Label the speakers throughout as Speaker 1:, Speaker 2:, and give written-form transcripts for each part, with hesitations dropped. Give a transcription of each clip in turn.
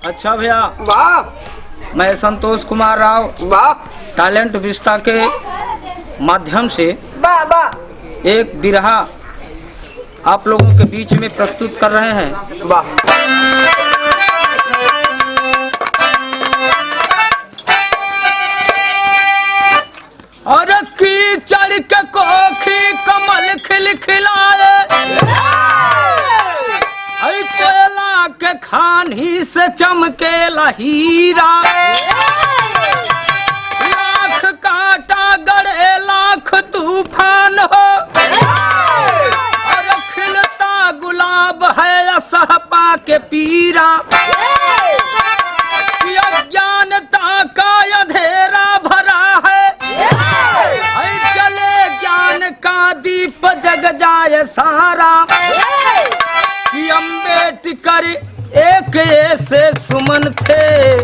Speaker 1: अच्छा भैया,
Speaker 2: वाह
Speaker 1: मैं संतोष कुमार राव
Speaker 2: वाह
Speaker 1: टैलेंट विस्ता के माध्यम से
Speaker 2: वाह वाह
Speaker 1: एक बिरहा आप लोगों के बीच में प्रस्तुत कर रहे हैं।
Speaker 2: वाह
Speaker 1: और कीचड़ के कोखी कमल खिल खिलाए, कोयला के खानी से चमके हीरा, लाख कांटा गड़े लाख तूफान हो, और खिलता गुलाब है सहपा के पीरा, अज्ञानता का अंधेरा भरा है, चले ज्ञान का दीप जग जाए सारा, कि अम्बेडकर एक ऐसे सुमन थे,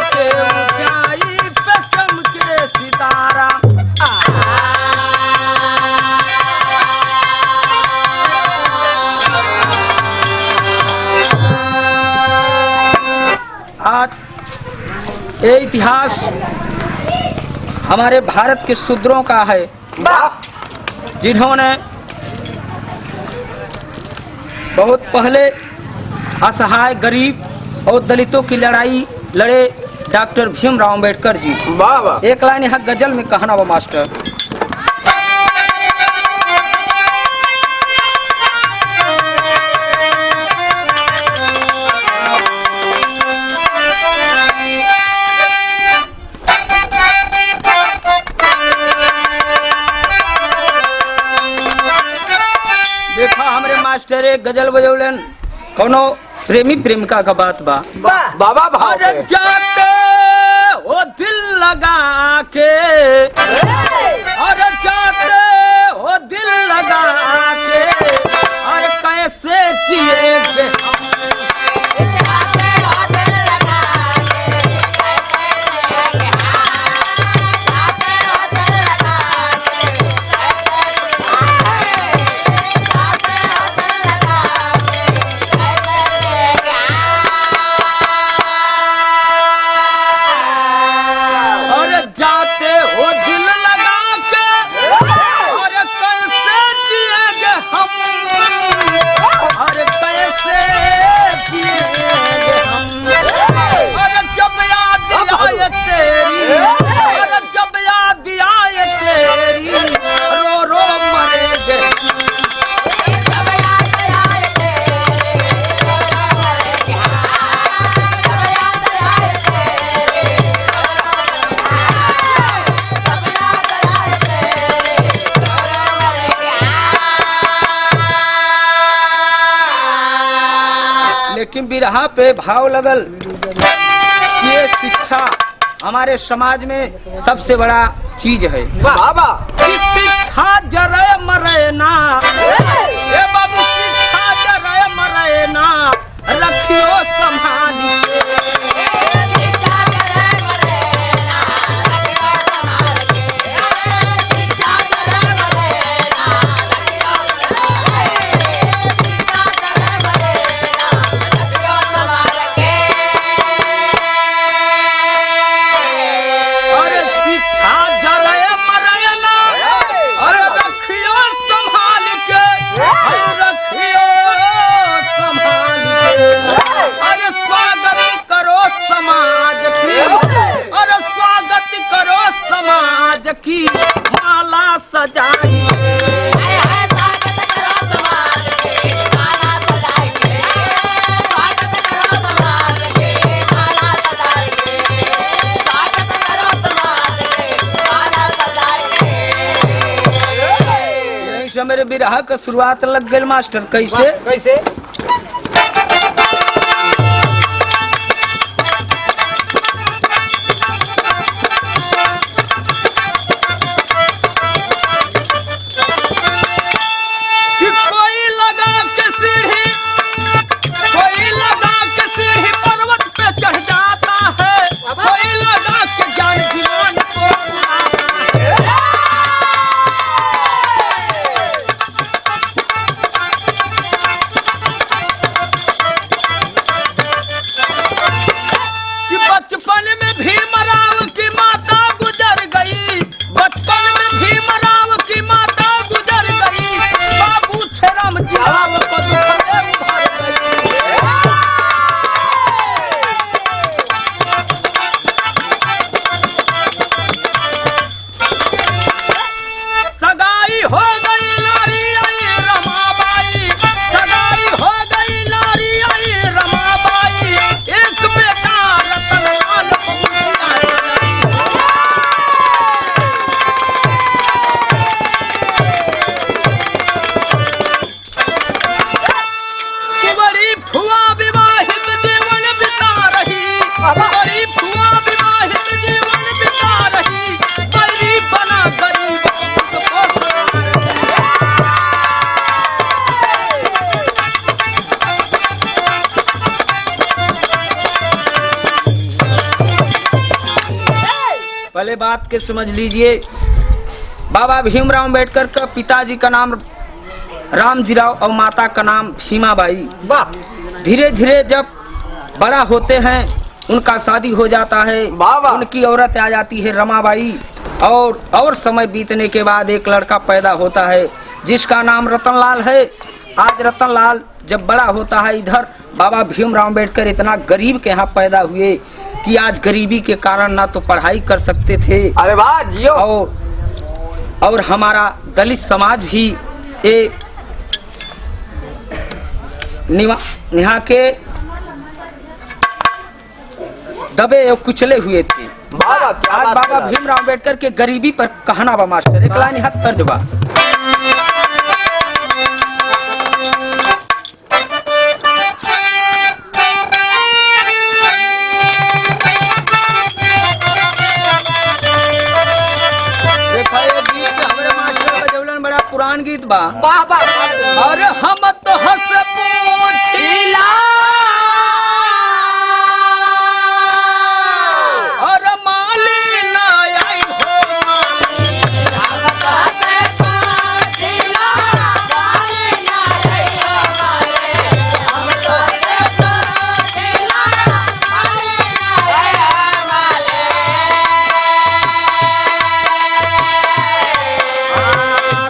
Speaker 1: के ऊंचाई पे चमके सितारा। आज ये इतिहास हमारे भारत के शूद्रों का है, जिन्होंने बहुत पहले असहाय गरीब और दलितों की लड़ाई लड़े डॉक्टर भीमराव अम्बेडकर जी।
Speaker 2: वाह वाह
Speaker 1: एक लाइन यहाँ गजल में कहना वो मास्टर, देखा हमरे मास्टर एक गजल बजौलन, कोनो प्रेमी प्रेमिका का बात बा,
Speaker 2: बाबा भाव
Speaker 1: और जाते हो दिल लगा के, और जाते हो दिल लगा के, और कैसे जिएंगे लेकिन बिरहा पे भाव लगल कि ये शिक्षा हमारे समाज में सबसे बड़ा चीज है।
Speaker 2: बाबा
Speaker 1: शिक्षा जरे मरे ना, ए बाबू शिक्षा जरे मरे ना, रखियो संभाली की माला सजाई। यहीं से मेरे बिरहा का शुरुआत लग गई मास्टर। कैसे
Speaker 2: कैसे
Speaker 1: पहले बात के समझ लीजिए। बाबा भीमराव अम्बेडकर का पिताजी का नाम रामजीराव और माता का नाम भीमाबाई।
Speaker 2: वाह
Speaker 1: धीरे धीरे जब बड़ा होते हैं उनका शादी हो जाता है,
Speaker 2: वाह।
Speaker 1: उनकी औरत आ जाती है रमाबाई, और समय बीतने के बाद एक लड़का पैदा होता है जिसका नाम रतनलाल है। आज रतनलाल जब बड़ा होता है, इधर बाबा भीमराव अम्बेडकर इतना गरीब के यहाँ पैदा हुए कि आज गरीबी के कारण ना तो पढ़ाई कर सकते थे
Speaker 2: अरे वाह जियो।
Speaker 1: और हमारा दलित समाज भी यहाँ के दबे और कुचले हुए थे।
Speaker 2: वाह क्या
Speaker 1: आज
Speaker 2: बात
Speaker 1: बाबा
Speaker 2: कर रहा है।
Speaker 1: भीमराव अम्बेडकर के गरीबी पर कहना बा मास्टर, एक लाइन हाथ कर दबा। देखा ये गीत हमारे मास्टर बजौलन बड़ा पुरान गीत बा।
Speaker 2: वाह वाह
Speaker 1: और हम तो हंस पूछिला और माली ना आई हो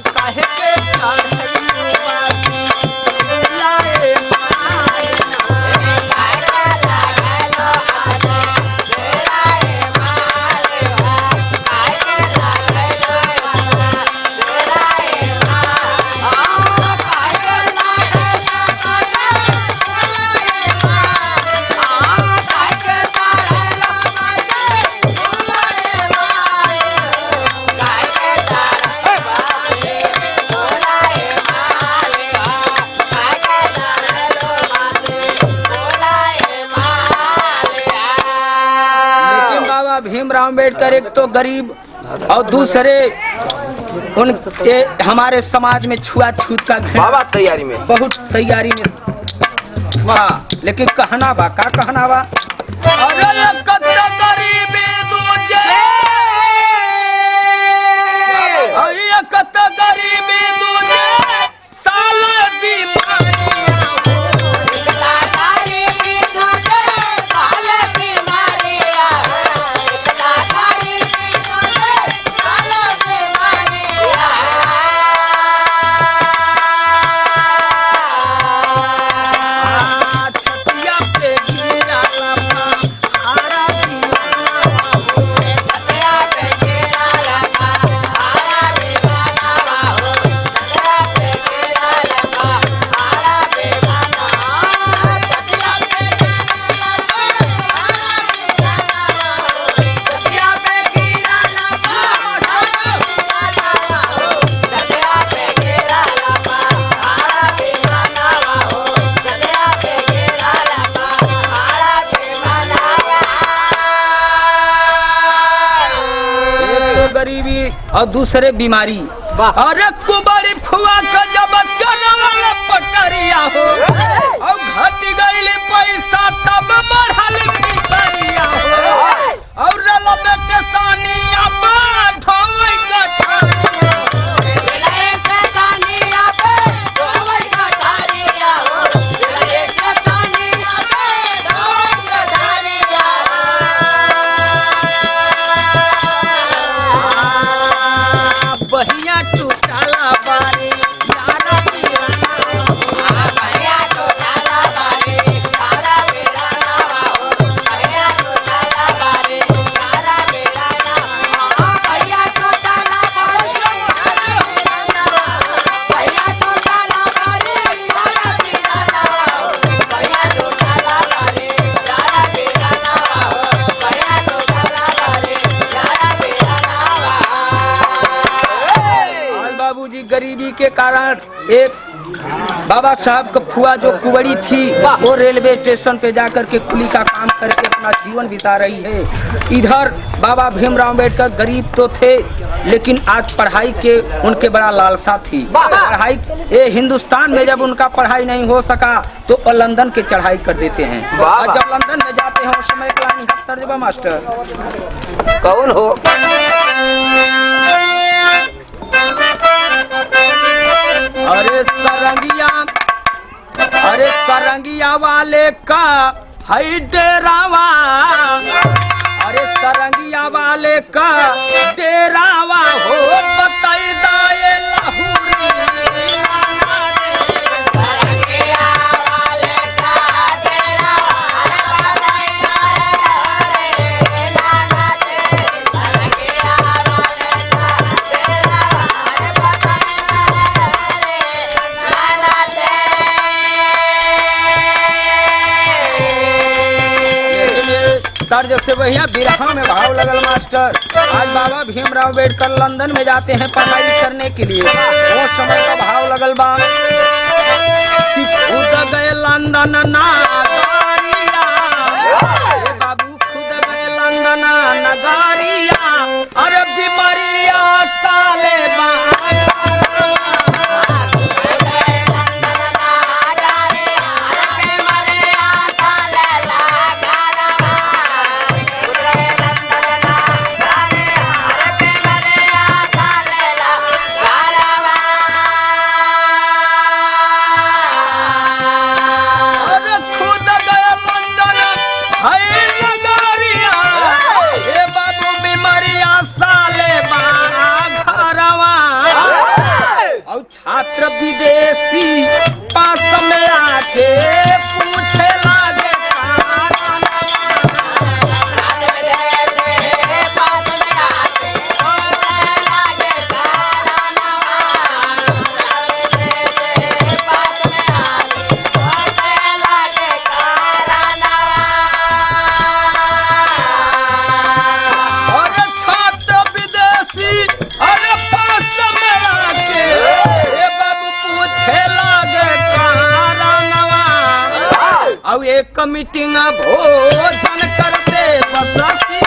Speaker 1: काहे के प्यार लाए लेकिन बाबा भीमराव अम्बेडकर एक तो गरीब और दूसरे उनके हमारे समाज में छुआछूत का घृणा
Speaker 2: वाह तैयारी में
Speaker 1: बहुत तैयारी में वाह। लेकिन कहना बा का कहना बा, अरे ये कत्ते गरीबी दूजे, अरे ये कत्ते गरीबी दूजे, साले बीमारियां छतिया पे गिरा लम्बा, आरा एक तो गरीबी और दूसरे बीमारी। अरे कुबड़ी फुआ का जब चला पटरिया हो और घट गई पैसा तब बढ़ल पिटरिया हो और रलबे के सानिया पर ढोई गठरिया। बहिया टूटाला बारी यारा बाबूजी गरीबी के कारण एक बाबा साहब का फुआ जो कुबड़ी थी वो रेलवे स्टेशन पे जाकर के कुली का काम करके अपना जीवन बिता रही है। इधर बाबा भीमराव अम्बेडकर गरीब तो थे लेकिन आज पढ़ाई के उनके बड़ा लालसा थी। पढ़ाई ये हिंदुस्तान में जब उनका पढ़ाई नहीं हो सका तो वो लंदन के चढ़ाई कर देते हैं। और जब लंदन में जाते हैं उस समय कलानी तर्जबा मास्टर
Speaker 2: कौन हो?
Speaker 1: अरे सरंगिया वाले का है डेरावा, अरे सरंगिया वाले का डेरावा हो बताई दाए तर्ज से भैया बिरहा में भाव लगल मास्टर। आज बाबा भीमराव अम्बेडकर लंदन में जाते हैं पढ़ाई करने के लिए। वो समय का भाव लगल बा कि खुद गए लंदन नगारिया, बाबू खुद गए लंदन नगारिया, अरे बीमारिया साले बा छात्र विदेशी पास में आके पूछे लागे एक मीटिंग भोजन करते बसती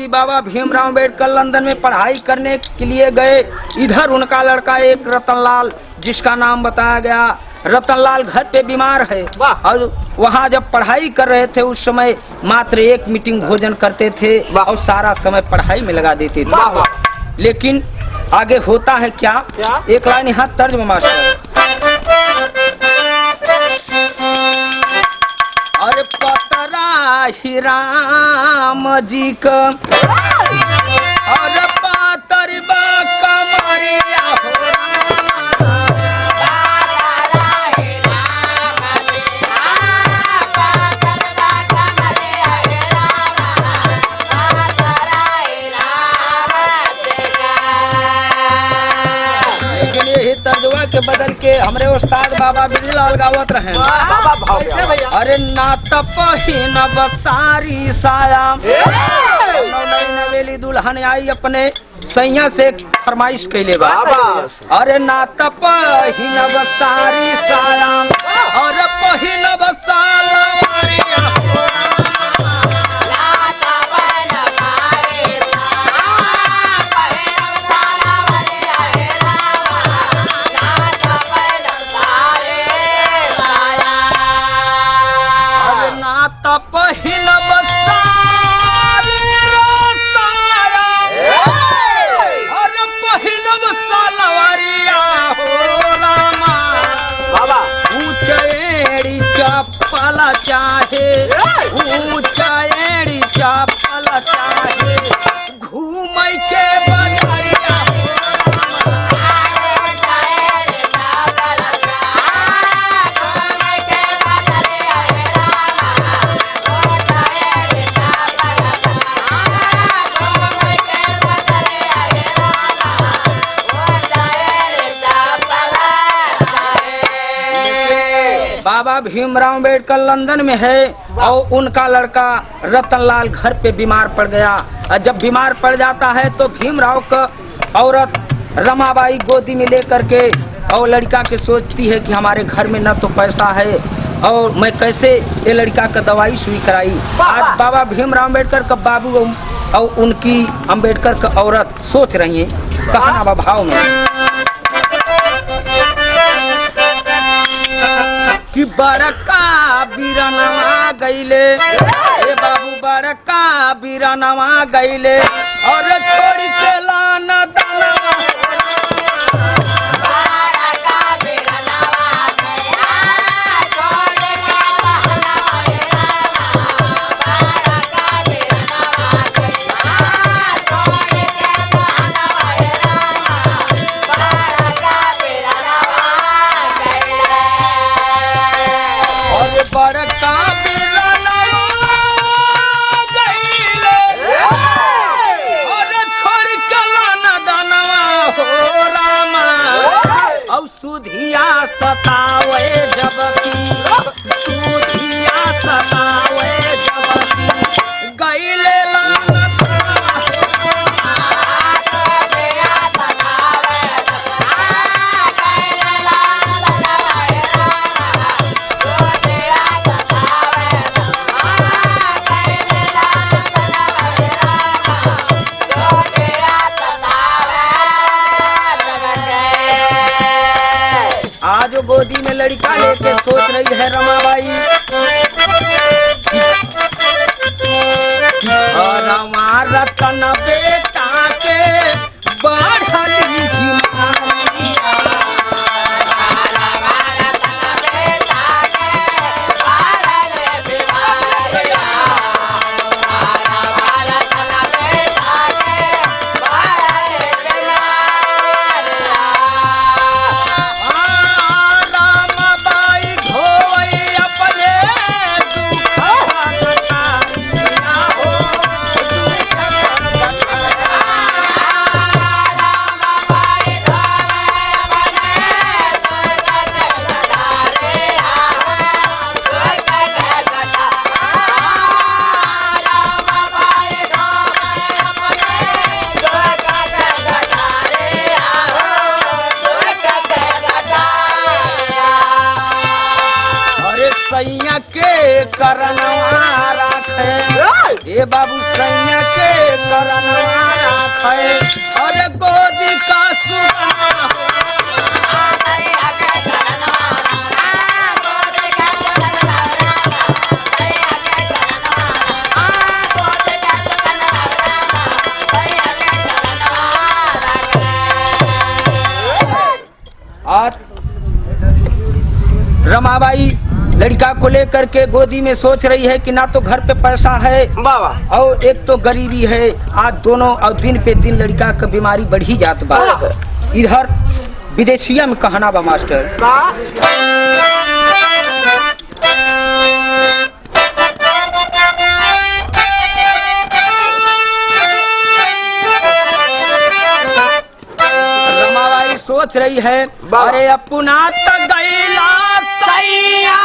Speaker 1: बाबा भीमराव अम्बेडकर लंदन में पढ़ाई करने के लिए गए। इधर उनका लड़का एक रतनलाल, जिसका नाम बताया गया, रतनलाल घर पे बीमार है। और वहाँ जब पढ़ाई कर रहे थे उस समय मात्र एक मीटिंग भोजन करते थे और सारा समय पढ़ाई में लगा देते थे। लेकिन आगे होता है क्या? एक लाइन यहाँ तर्ज में मास्टर। अरे पतरा ही राम जी का और पातरबा कमरिया तर्जुआ के बदल के हमरे उस्ताद बाबा बिजलाल गावत रहे। अरे ना तपहीन बसारी साया, नवेली दुल्हन आई अपने सैया से फरमाइश कैले बा। अरे ना तपहीन बसारी साया और पहिन बसालवारिया पहिल बसारी साया और पहिल बसालवारिया हो रामा बाबा। ऊंचेड़ी चप्पल चाहे, ऊंचेड़ी चप्पल चाहे, घूम के बजारिया बाबा बाबा भीमराव अम्बेडकर लंदन में है और उनका लड़का रतनलाल घर पे बीमार पड़ गया। और जब बीमार पड़ जाता है तो भीमराव का औरत रमाबाई गोदी में लेकर के और लड़का के सोचती है कि हमारे घर में न तो पैसा है और मैं कैसे ये लड़का का दवाई सुई कराई। आज बाबा भीमराव अम्बेडकर का बाबू और उनकी अम्बेडकर का औरत सोच रही है कहना बा भाव में कि बड़का बीरानवा गईले, ए बाबू बड़का बीरानवा गईले और छोड़ के लाना दानवा। बड़का बीरानवा गईले और छोड़ के लाना दानवा हो रामा। और सुधिया सतावे जबकि सुधिया सतावे जबकि गईले लाना आज गोदी में लड़का लेके सोच रही है रमाबाई और हमारा रतन बेटा के बढ़ली सैया के करनवा राखे, ए बाबू सैया के करनवा राखे और गोदी का सुखना और रमाबाई लड़का को लेकर के गोदी में सोच रही है कि ना तो घर पे पैसा है बाबा और एक तो गरीबी है। आज दोनों और दिन पे दिन लड़का का बीमारी बढ़ी जात बा। इधर विदेशिया में कहना बा मास्टर रमाबाई सोच रही है अरे अपना तक गईला सैया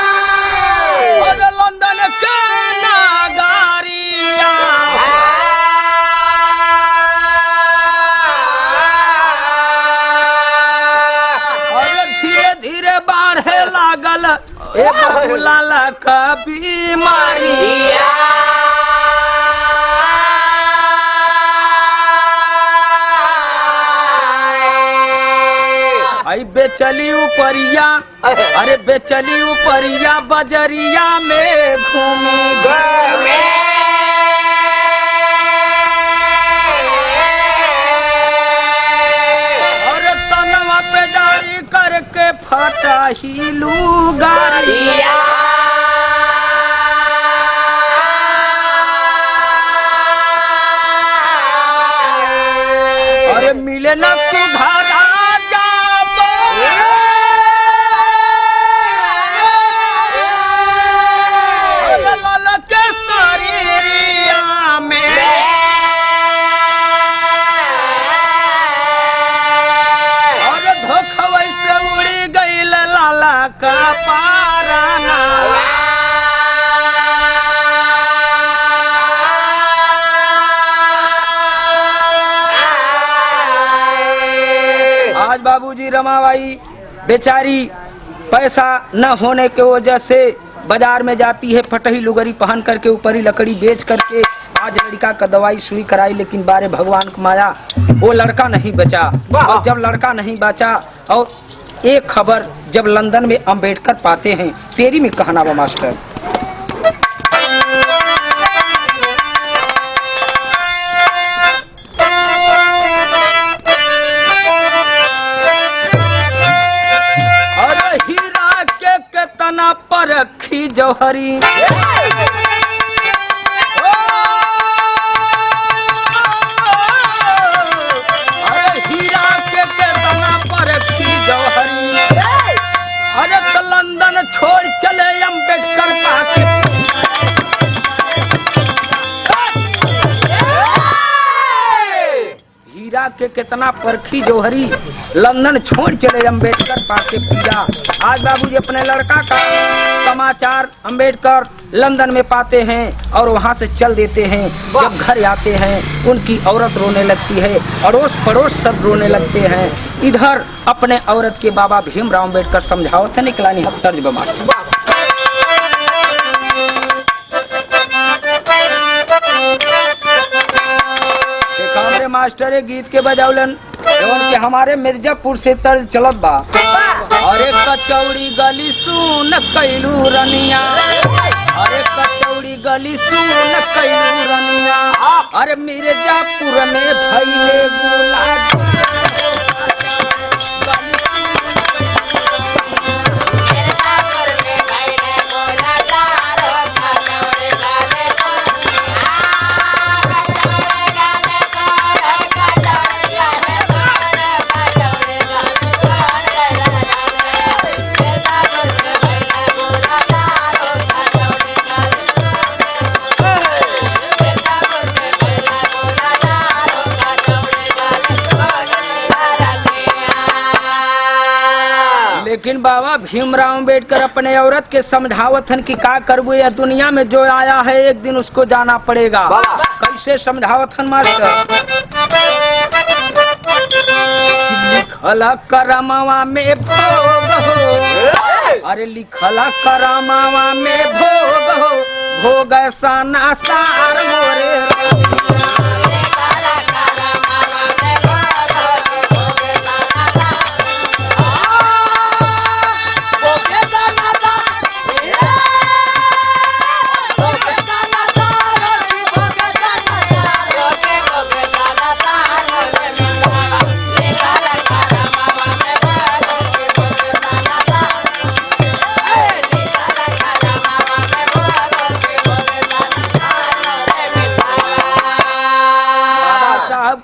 Speaker 1: और लंदन के नागारिया और धीरे धीरे बढ़े लागल ए बहुलाला का बीमारिया। बेचली उपरिया अरे बेचली उपरिया बजरिया में घूमी गए और तनवा पे डाली करके फटा ही लुगारिया। अरे मिले न सुधारा का पाराना। आज बाबूजी रमाबाई बेचारी पैसा न होने के वजह से बाजार में जाती है, फटही लुगरी पहन करके, ऊपरी लकड़ी बेच करके आज लड़का का दवाई सुई कराई, लेकिन बारे भगवान की माया वो लड़का नहीं बचा। और जब लड़का नहीं बचा और एक खबर जब लंदन में अंबेडकर पाते हैं, तेरी में कहना वो मास्टर। तना परखी जौहरी अरे हीरा के तना परखी जौहरी। अरे तो लंदन छोड़ चले अम्बेडकर पाके। हीरा के कितना परखी जौहरी, लंदन छोड़ चले अम्बेडकर पाके पीरा। आज बाबूजी अपने लड़का का समाचार अम्बेडकर लंदन में पाते हैं और वहां से चल देते हैं। जब घर आते हैं उनकी औरत रोने लगती है, अड़ोस पड़ोस सब रोने लगते हैं। इधर अपने औरत के बाबा भीमराव अम्बेडकर समझावत है, निकलानी तर्ज मास्टर। हमारे मास्टर गीत के बजावलन एवं के हमारे मिर्जापुर से तर्ज चलत बा। अरे कचौड़ी गली सुन कैलू रनिया, अरे कचौड़ी गली सुन कैलू रनिया। अरे मिर्जापुर में भैले गुलाब लेकिन बाबा भीमराव अम्बेडकर अपने औरत के समझावत हन कि का करबू, या दुनिया में जो आया है एक दिन उसको जाना पड़ेगा। कैसे समझावत हन मास्टर? लिखला करमावा में भोग हो, अरे लिखला करमावा में भोग हो, भोग सना सार मोरे।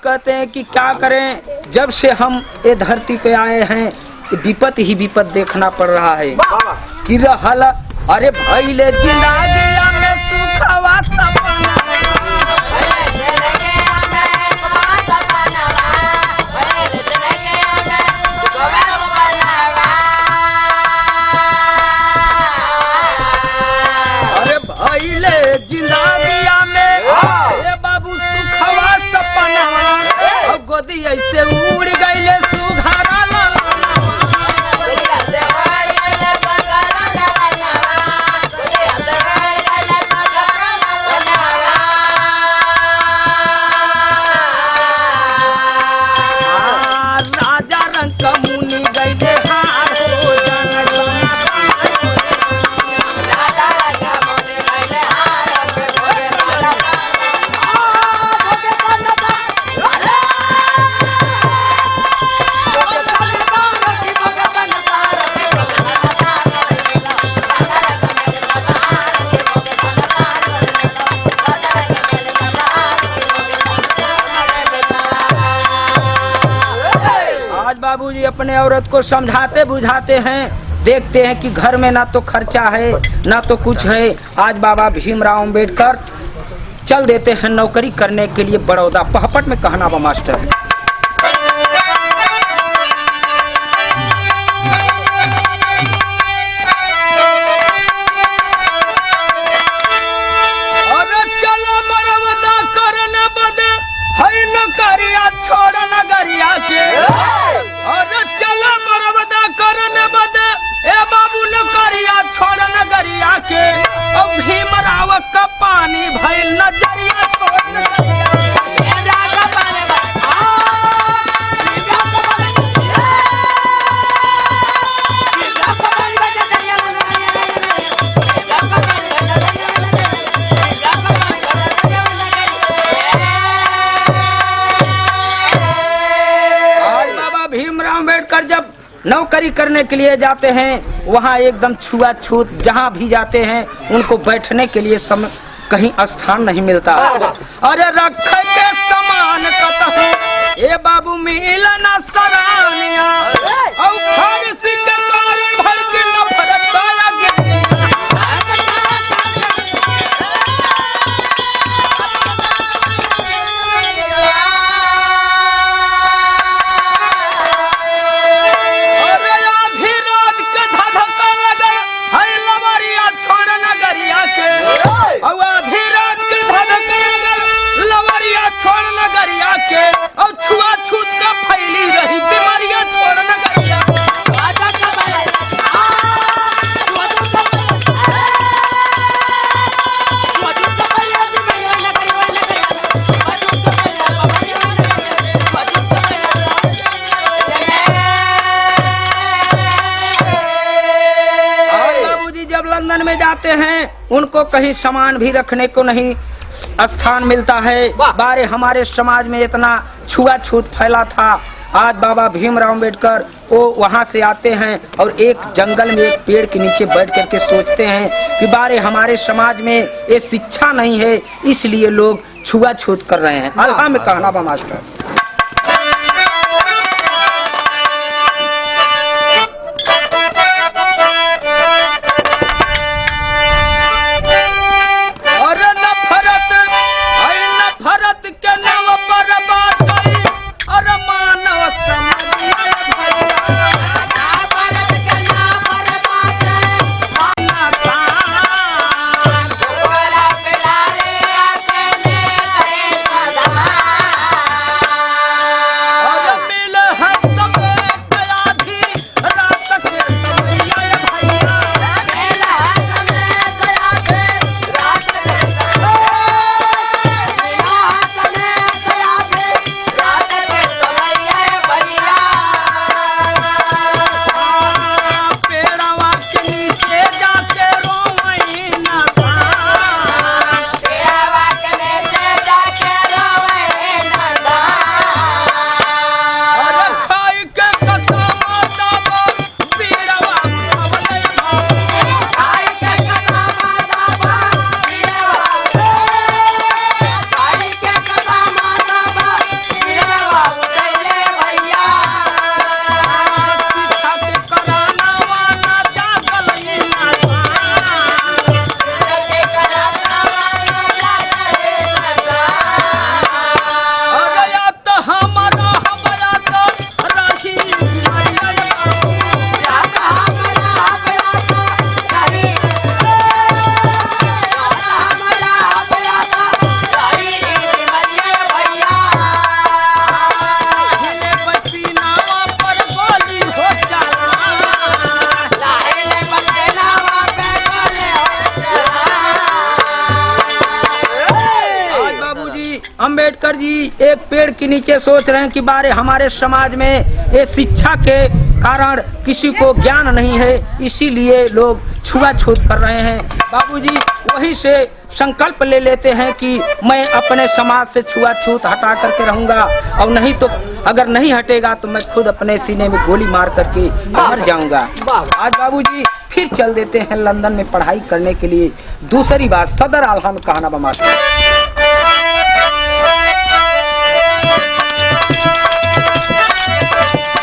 Speaker 1: कहते हैं कि क्या करें, जब से हम ये धरती पे आए हैं विपत ही विपत देखना पड़ रहा है। कि रहल अरे भइले जिंदगिया में सुखवा सपना, अरे भइले जिंदगिया में बाबू सुखवा सपना। गोदी ऐसे उड़ गईले सुघारा राजा रंग का मुनि गईले हार हो बाबूजी अपने औरत को समझाते बुझाते हैं, देखते हैं कि घर में ना तो खर्चा है ना तो कुछ है। आज बाबा भीमराव अम्बेडकर चल देते हैं नौकरी करने के लिए बड़ौदा। पहपट में कहना बा मास्टर। नौकरी करने के लिए जाते हैं, वहाँ एकदम छुआछूत, जहाँ भी जाते हैं उनको बैठने के लिए समय कहीं स्थान नहीं मिलता। अरे रख के समान कतहु ए बाबू मिलना सरानिया औ फारसी के कार भर के नफरत काया गे। अरे आधी रात के धधका लगल है लवरिया छोड़ नगरिया के, औ आधी रात के धधका लगल लवरिया छोड़ नगरिया के, और छुआछूत का फैली रही बीमारियां छोड़ नगरिया। और बाबूजी जब लंदन में जाते हैं उनको कहीं सामान भी रखने को नहीं स्थान मिलता है। बारे हमारे समाज में इतना छुआछूत फैला था। आज बाबा भीमराव अम्बेडकर वो वहाँ से आते हैं और एक जंगल में एक पेड़ के नीचे बैठ करके सोचते हैं कि बारे हमारे समाज में ये शिक्षा नहीं है, इसलिए लोग छुआछूत कर रहे हैं। अल्लाह में कहना बा मास्टर। अम्बेडकर जी एक पेड़ के नीचे सोच रहे हैं कि बारे हमारे समाज में ये शिक्षा के कारण किसी को ज्ञान नहीं है, इसीलिए लोग छुआछूत कर रहे हैं। बाबूजी वहीं से संकल्प ले लेते हैं कि मैं अपने समाज से छुआछूत हटा करके रहूंगा, और नहीं तो अगर नहीं हटेगा तो मैं खुद अपने सीने में गोली मार करके मर जाऊंगा। आज बाबूजी फिर चल देते हैं लंदन में पढ़ाई करने के लिए। दूसरी बात सदर आलम में कहना बमा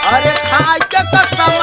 Speaker 1: अरे खाई के कसम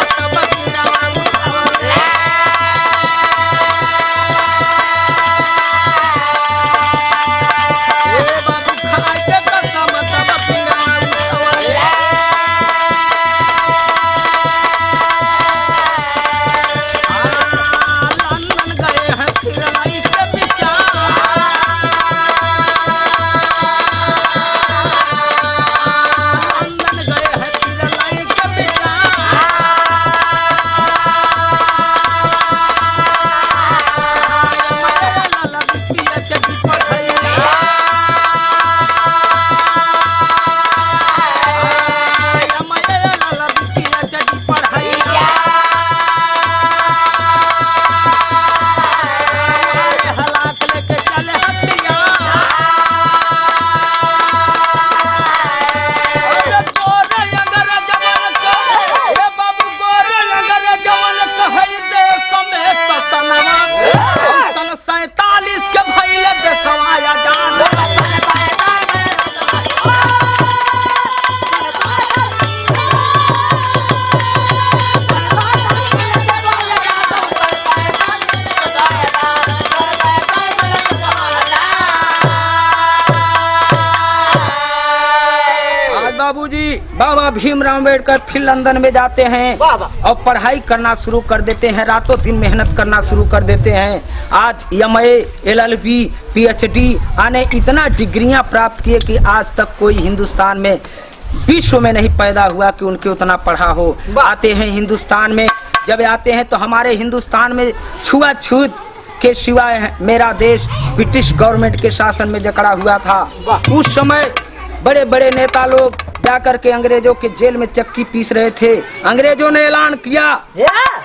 Speaker 1: बाबा भीमराव अम्बेडकर फिर लंदन में जाते हैं और पढ़ाई करना शुरू कर देते हैं, रातों दिन मेहनत करना शुरू कर देते हैं। आज MA, LLB, PhD आने इतना डिग्रियां प्राप्त किए कि आज तक कोई हिंदुस्तान में, विश्व में नहीं पैदा हुआ कि उनके उतना पढ़ा हो। आते हैं हिंदुस्तान में, जब आते हैं तो हमारे हिंदुस्तान में छुआछूत के सिवाय मेरा देश ब्रिटिश गवर्नमेंट के शासन में जकड़ा हुआ था। उस समय बड़े बड़े नेता लोग जाकर के अंग्रेजों के जेल में चक्की पीस रहे थे। अंग्रेजों ने ऐलान किया,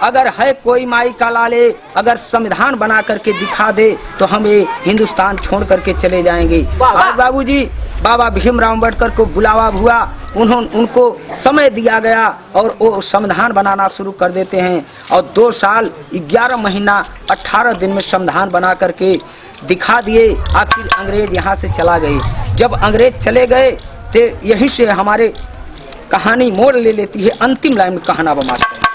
Speaker 1: अगर है कोई माई का लाले, अगर संविधान बना करके दिखा दे तो हम ये हिंदुस्तान छोड़ करके चले जाएंगे। आज बाबूजी बाबा भीमराव अम्बेडकर को बुलावा हुआ, उनको समय दिया गया और वो संविधान बनाना शुरू कर देते हैं और 2 साल 11 महीना 18 दिन में संविधान बना करके दिखा दिए। आखिर अंग्रेज यहाँ से चला गए। जब अंग्रेज चले गए तो यहीं से हमारे कहानी मोड़ ले लेती है। अंतिम लाइन में कहना बा मास्टर।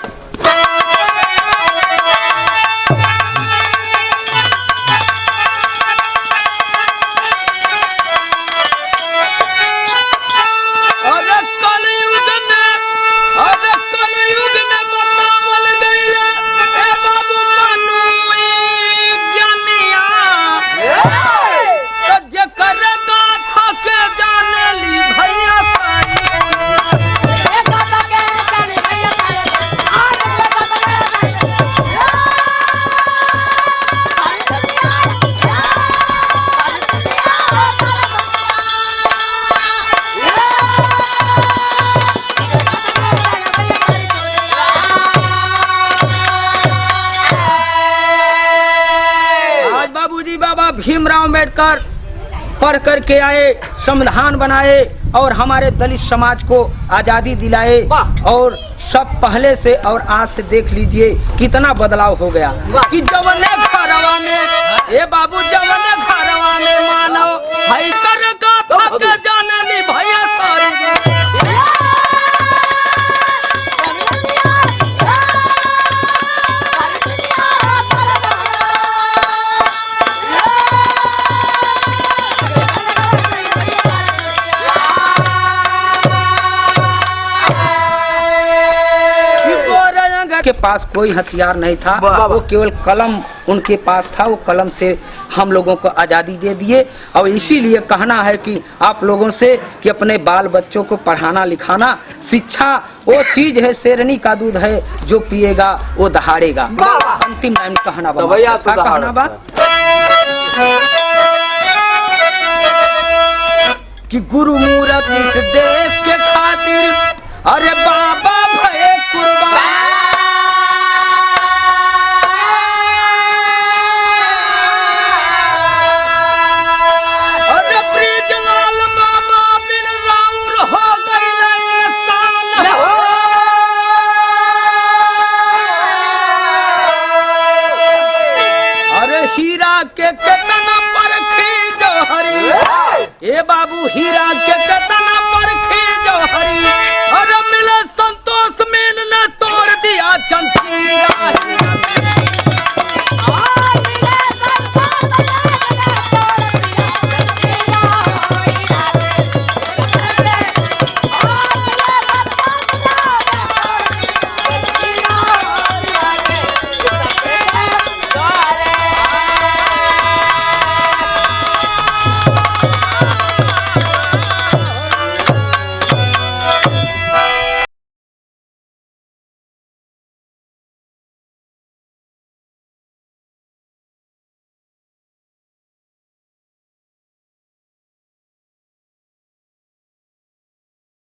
Speaker 1: भीमराव अम्बेडकर पढ़ करके आए, संविधान बनाए और हमारे दलित समाज को आजादी दिलाए। और सब पहले से और आज से देख लीजिए कितना बदलाव हो गया कि जवने घरवा में ए बाबू जवने घरवा में मानो हई कर का थक जाने ली भैया सारी। के पास कोई हथियार नहीं था, वो केवल कलम उनके पास था। वो कलम से हम लोगों को आजादी दे दिए। और इसीलिए कहना है कि आप लोगों से कि अपने बाल बच्चों को पढ़ाना लिखाना, शिक्षा वो चीज है, शेरनी का दूध है, जो पिएगा वो दहाड़ेगा। अंतिम लाइन कहना बा कि गुरु मूरत इस देश के खातिर, अरे बाबा भये कुर्बान। हीरा के केतना परखी जो हरी, ए बाबू हीरा के केतना परखी जो हरी, अरे मिले संतोष मिल ने तोड़ दिया चंद।